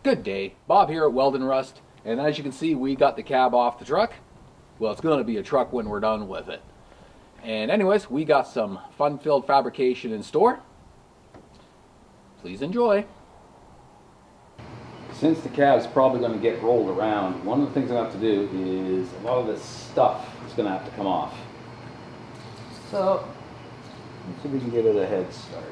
Good day, Bob here at Weldnrust, and as you can see, we got the cab off the truck. Well, it's going to be a truck when we're done with it. And anyways, we got some fun-filled fabrication in store. Please enjoy. Since the cab's probably going to get rolled around, one of the things I have to do is a lot of this stuff is going to have to come off. So, let's see if we can give it a head start.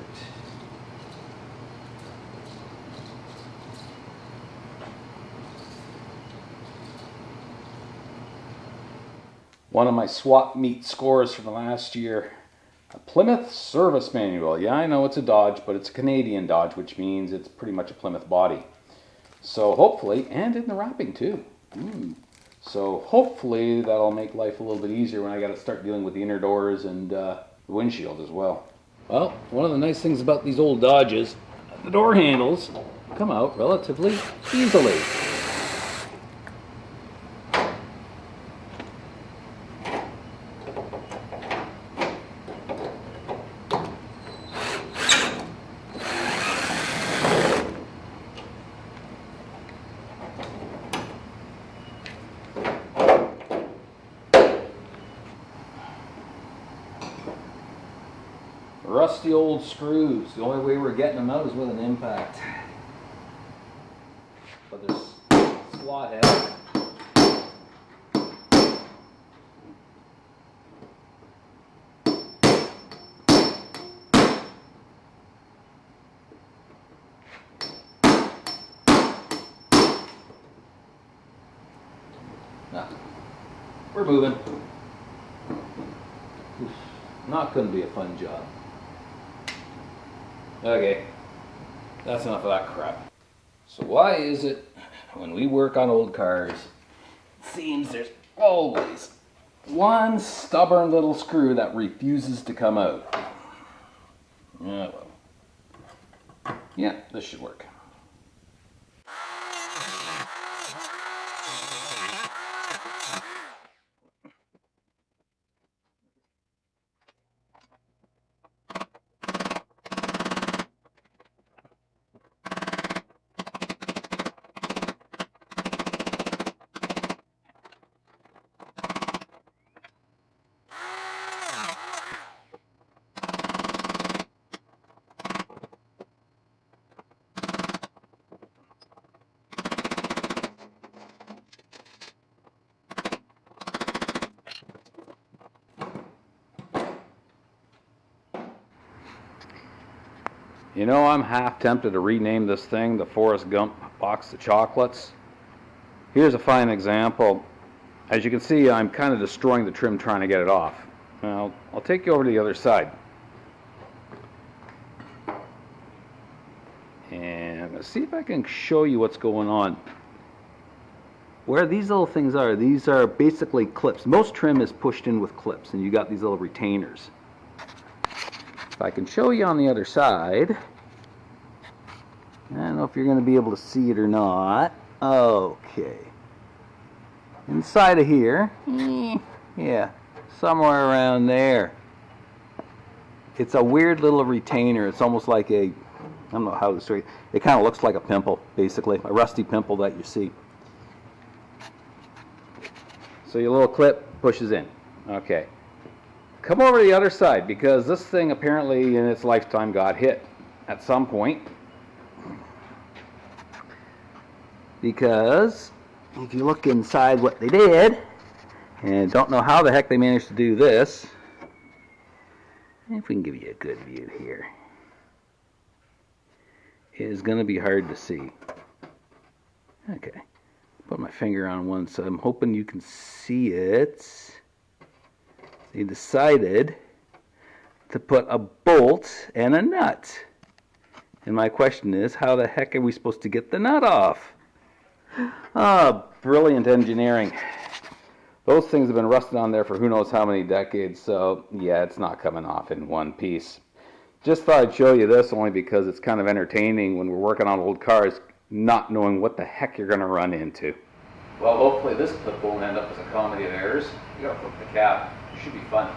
One of my swap meet scores from the last year, a Plymouth service manual. Yeah, I know it's a Dodge, but it's a Canadian Dodge, which means it's pretty much a Plymouth body. So hopefully, and in the wrapping too. So hopefully that'll make life a little bit easier when I got to start dealing with the inner doors and the windshield as well. Well, one of the nice things about these old Dodges, the door handles come out relatively easily. Rusty old screws. The only way we're getting them out is with an impact. But there's slot head. Now, we're moving. Oof, not going to be a fun job. Okay, that's enough of that crap. So why is it when we work on old cars, it seems there's always one stubborn little screw that refuses to come out? Yeah, well. Yeah, this should work. You know, I'm half tempted to rename this thing the Forrest Gump box of chocolates. Here's a fine example. As you can see, I'm kind of destroying the trim trying to get it off. Now, I'll take you over to the other side. And let's see if I can show you what's going on. Where these little things are, these are basically clips. Most trim is pushed in with clips, and you got these little retainers. If I can show you on the other side, I don't know if you're going to be able to see it or not. Okay. Inside of here, yeah, somewhere around there. It's a weird little retainer. It's almost like a, I don't know how to show you. It kind of looks like a pimple, basically, a rusty pimple that you see. So your little clip pushes in. Okay. Come over to the other side, because this thing apparently in its lifetime got hit at some point. Because if you look inside what they did, and don't know how the heck they managed to do this, if we can give you a good view here, it is going to be hard to see. Okay, put my finger on one, so I'm hoping you can see it. They decided to put a bolt and a nut. And my question is, how the heck are we supposed to get the nut off? Ah, brilliant engineering. Those things have been rusted on there for who knows how many decades, so yeah, it's not coming off in one piece. Just thought I'd show you this only because it's kind of entertaining when we're working on old cars, not knowing what the heck you're going to run into. Well, hopefully this clip won't end up as a comedy of errors. You gotta flip the cap. It should be fun.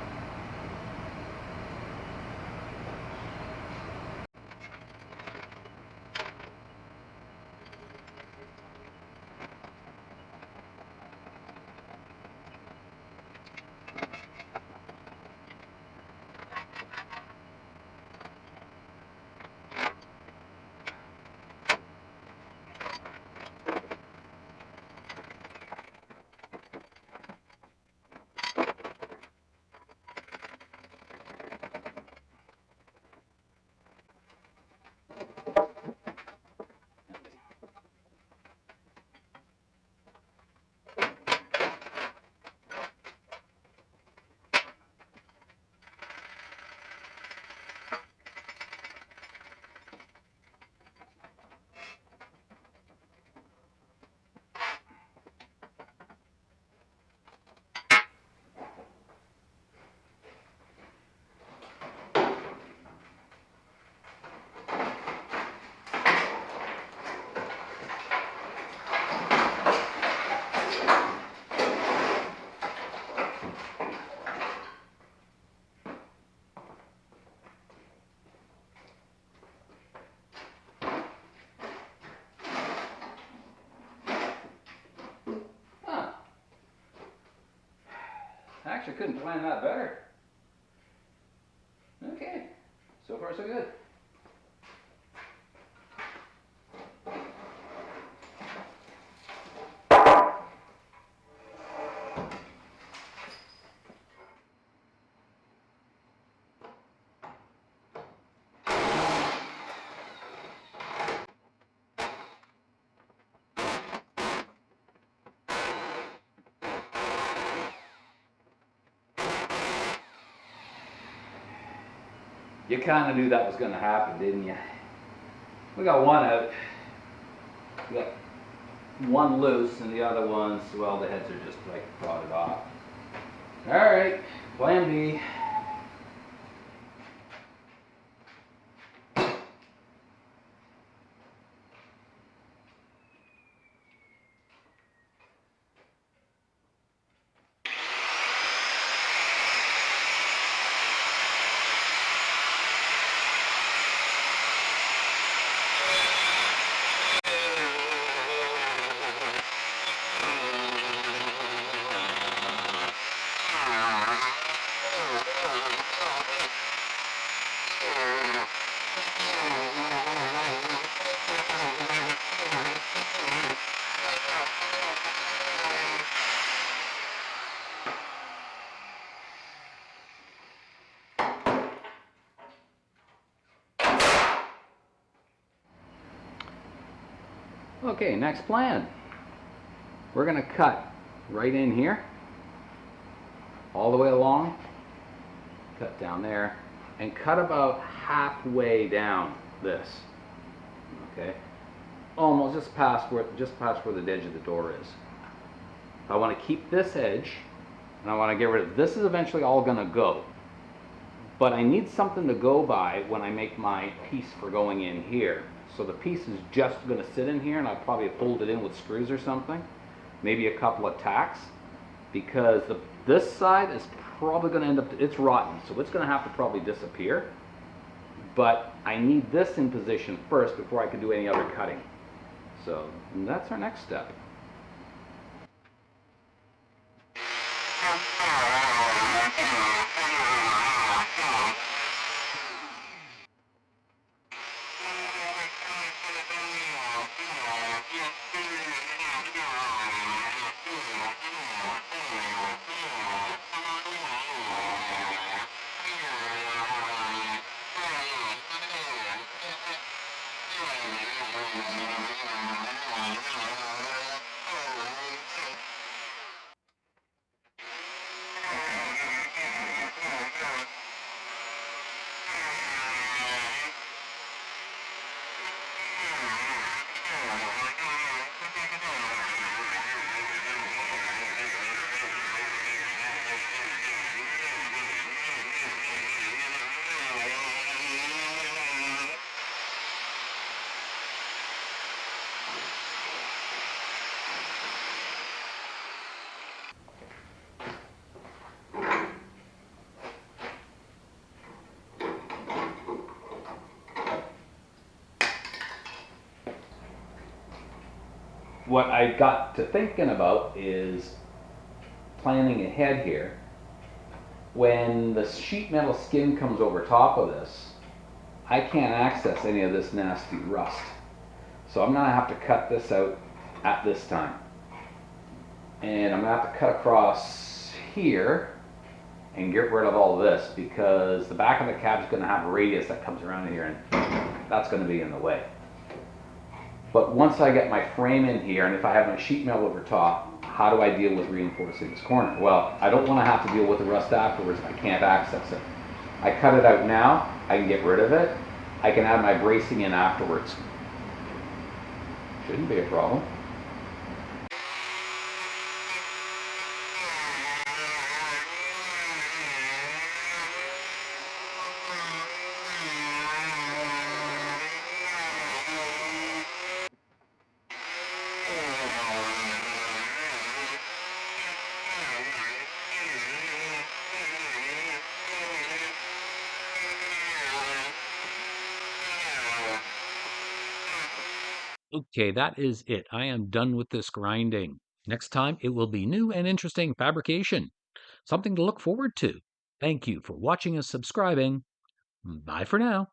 Actually, couldn't plan that better. Okay, so far so good. You kind of knew that was going to happen, didn't you? We got one out. We got one loose, and the other ones, well, the heads are just like rotted off. All right, plan B. Okay, next plan. We're going to cut right in here, all the way along, cut down there, and cut about halfway down this. Okay, almost just past where the edge of the door is. I want to keep this edge, and I want to get rid of this. Is eventually all going to go, but I need something to go by when I make my piece for going in here. So the piece is just going to sit in here, and I'll probably hold it in with screws or something, maybe a couple of tacks, because this side is probably going to end up, it's rotten, so it's going to have to probably disappear. But I need this in position first before I can do any other cutting. So that's our next step. What I got to thinking about is planning ahead here. When the sheet metal skin comes over top of this, I can't access any of this nasty rust. So I'm gonna have to cut this out at this time. And I'm gonna have to cut across here and get rid of all this, because the back of the cab is gonna have a radius that comes around here, and that's gonna be in the way. But once I get my frame in here, and if I have my sheet metal over top, how do I deal with reinforcing this corner? Well, I don't want to have to deal with the rust afterwards if I can't access it. I cut it out now, I can get rid of it. I can add my bracing in afterwards. Shouldn't be a problem. Okay, that is it. I am done with this grinding. Next time, it will be new and interesting fabrication. something to look forward to. Thank you for watching and subscribing. Bye for now.